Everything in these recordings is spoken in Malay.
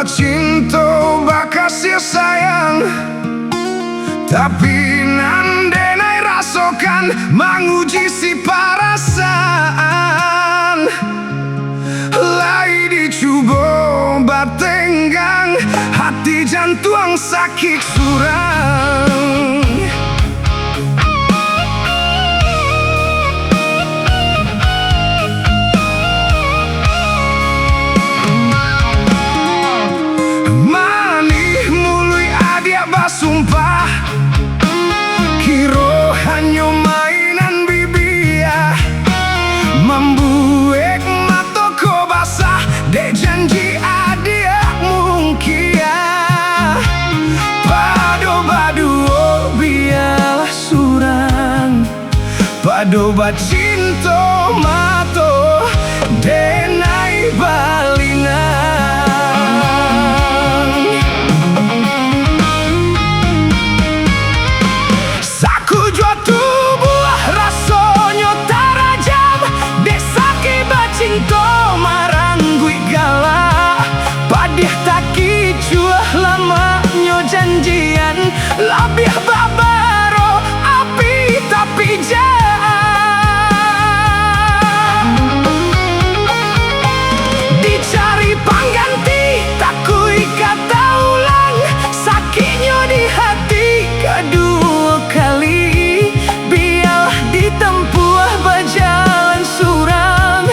cinta bakasih sayang, tapi nandenai rasokan menguji si perasaan. Lai dicoba batenggang hati jantung sakit surang. Sumpah kiro hanya mainan bibia, membuat mataku basah dek janji adia mungkia. Pado-pado biarlah surang, pado cinta mato denai balingan. Cinta marangui galak, padih taki cuah lamanya janjian, lebih babaro api tapi jahat. Dicari pengganti takui kata ulang, sakitnya di hati kedua kali, biarlah ditempuh berjalan surang.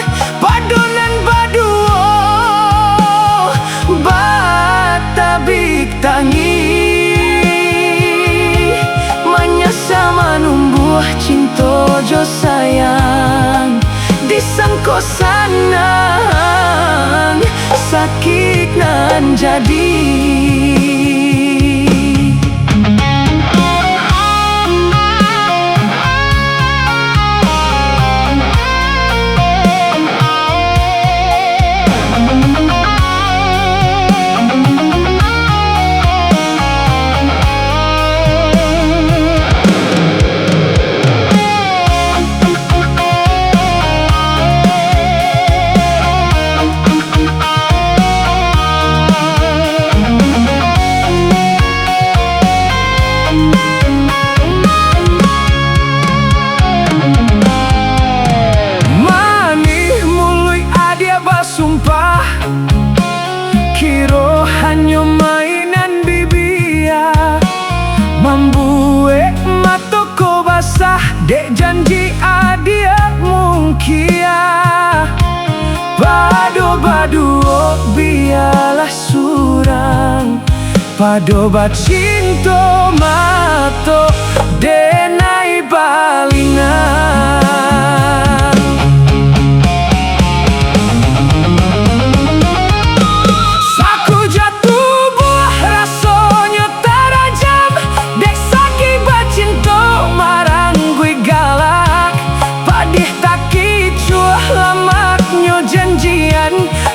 Tangi menyasa menumbuh cinta jo sayang, disangko sanang sakit nan jadi. Sumpah kiro hanya mainan bibia, membuat mataku basah dek janji adia mungkia. Pado-pado biarlah surang, pado cinta mato denai balingan.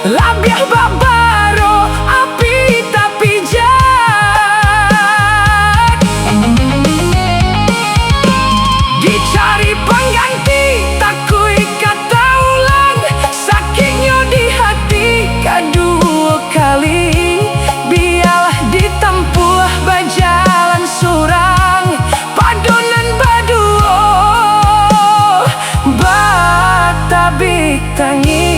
Labih babaro api tapi jahat. Dicari pengganti takui kata ulang, sakitnya di hati kedua kali, biarlah ditempuh berjalan surang. Padunan baduo batabik tangi,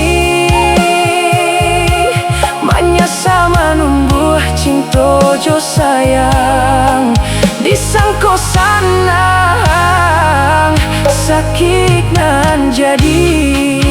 menumbuh cinta jo sayang, disangko sanang sakit nan jadi.